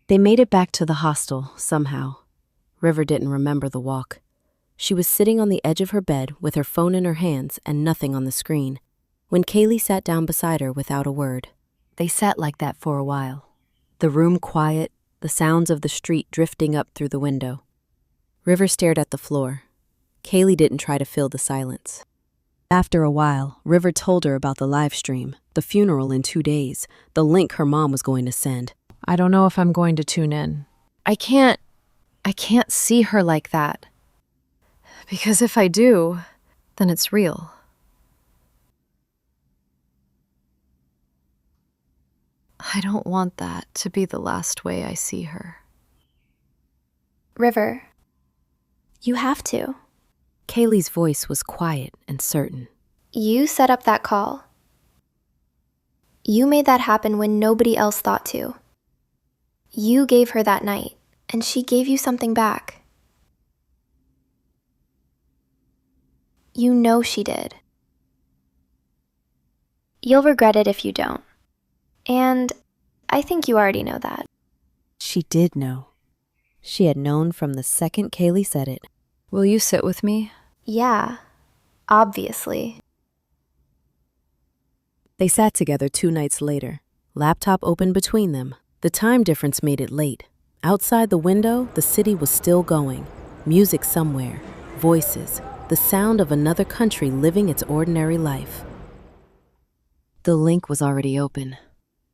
They made it back to the hostel, somehow. River didn't remember the walk. She was sitting on the edge of her bed with her phone in her hands and nothing on the screen, when Kaylee sat down beside her without a word. They sat like that for a while. The room quiet, the sounds of the street drifting up through the window. River stared at the floor. Kaylee didn't try to fill the silence. After a while, River told her about the live stream, the funeral in 2 days, the link her mom was going to send. I don't know if I'm going to tune in. I can't see her like that. Because if I do, then it's real. I don't want that to be the last way I see her. River, you have to. Kaylee's voice was quiet and certain. You set up that call. You made that happen when nobody else thought to. You gave her that night, and she gave you something back. You know she did. You'll regret it if you don't. And I think you already know that. She did know. She had known from the second Kaylee said it. Will you sit with me? Yeah, obviously. They sat together 2 nights later, laptop open between them. The time difference made it late. Outside the window, the city was still going. Music somewhere, voices, the sound of another country living its ordinary life. The link was already open.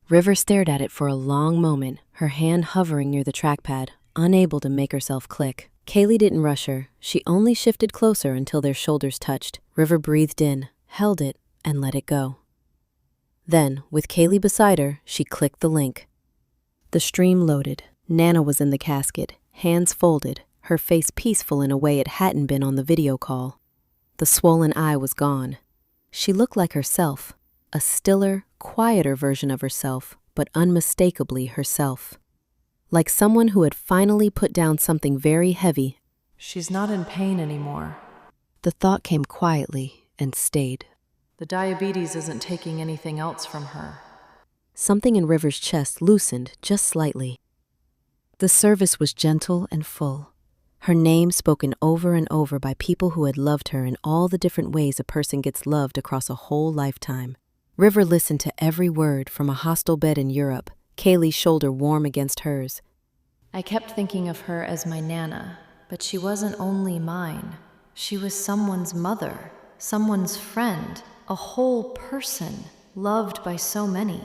River stared at it for a long moment, her hand hovering near the trackpad, unable to make herself click. Kaylee didn't rush her. She only shifted closer until their shoulders touched. River breathed in, held it, and let it go. Then, with Kaylee beside her, she clicked the link. The stream loaded. Nana was in the casket, hands folded, her face peaceful in a way it hadn't been on the video call. The swollen eye was gone. She looked like herself, a stiller, quieter version of herself, but unmistakably herself. Like someone who had finally put down something very heavy. She's not in pain anymore. The thought came quietly and stayed. The diabetes isn't taking anything else from her. Something in River's chest loosened just slightly. The service was gentle and full. Her name spoken over and over by people who had loved her in all the different ways a person gets loved across a whole lifetime. River listened to every word from a hostel bed in Europe, Kaylee's shoulder warm against hers. I kept thinking of her as my Nana, but she wasn't only mine. She was someone's mother, someone's friend, a whole person, loved by so many.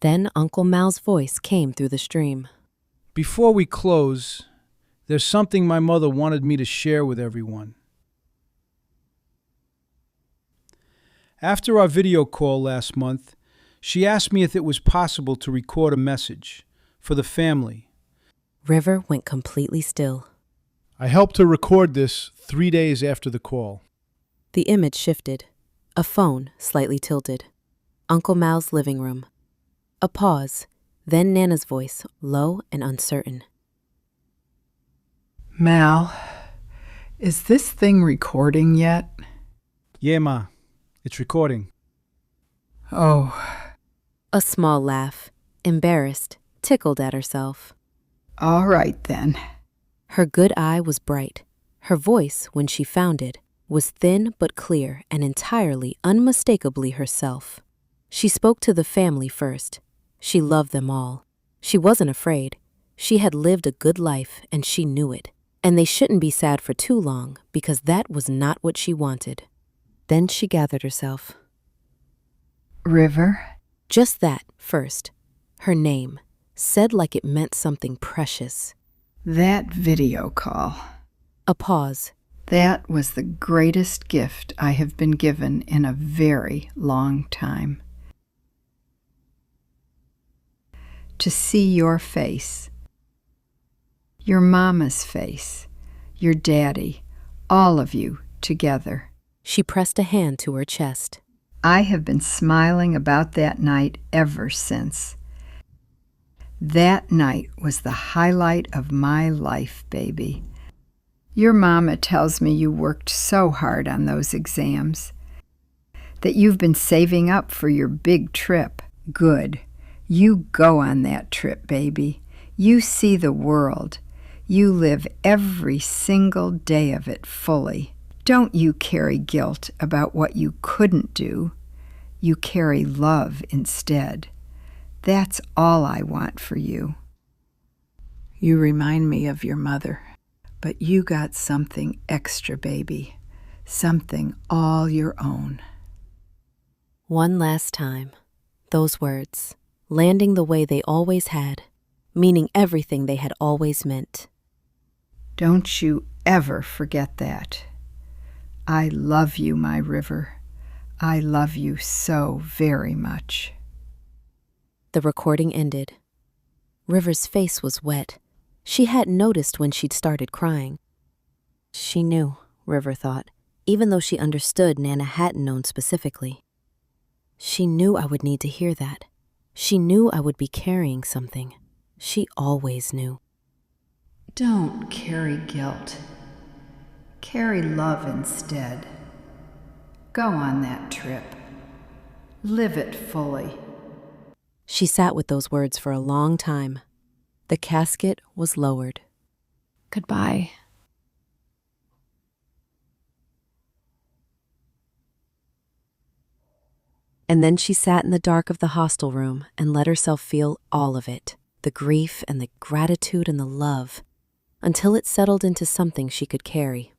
Then Uncle Mal's voice came through the stream. Before we close, there's something my mother wanted me to share with everyone. After our video call last month, she asked me if it was possible to record a message for the family. River went completely still. I helped her record this 3 days after the call. The image shifted. A phone slightly tilted. Uncle Mal's living room. A pause, then Nana's voice, low and uncertain. Mal, is this thing recording yet? Yeah, Ma. It's recording. Oh. A small laugh, embarrassed, tickled at herself. All right, then. Her good eye was bright. Her voice, when she found it, was thin but clear and entirely, unmistakably herself. She spoke to the family first. She loved them all. She wasn't afraid. She had lived a good life, and she knew it. And they shouldn't be sad for too long, because that was not what she wanted. Then she gathered herself. River? Just that, first. Her name, said like it meant something precious. That video call. A pause. That was the greatest gift I have been given in a very long time. To see your face, your mama's face, your daddy, all of you together. She pressed a hand to her chest. I have been smiling about that night ever since. That night was the highlight of my life, baby. Your mama tells me you worked so hard on those exams, that you've been saving up for your big trip. Good. You go on that trip, baby. You see the world. You live every single day of it fully. Don't you carry guilt about what you couldn't do. You carry love instead. That's all I want for you. You remind me of your mother, but you got something extra, baby. Something all your own. One last time, those words, landing the way they always had, meaning everything they had always meant. Don't you ever forget that. I love you, my river. I love you so very much. The recording ended. River's face was wet. She hadn't noticed when she'd started crying. She knew, River thought, even though she understood Nana hadn't known specifically. She knew I would need to hear that. She knew I would be carrying something. She always knew. Don't carry guilt. Carry love instead. Go on that trip. Live it fully. She sat with those words for a long time. The casket was lowered. Goodbye. And then she sat in the dark of the hostel room and let herself feel all of it, the grief and the gratitude and the love, until it settled into something she could carry.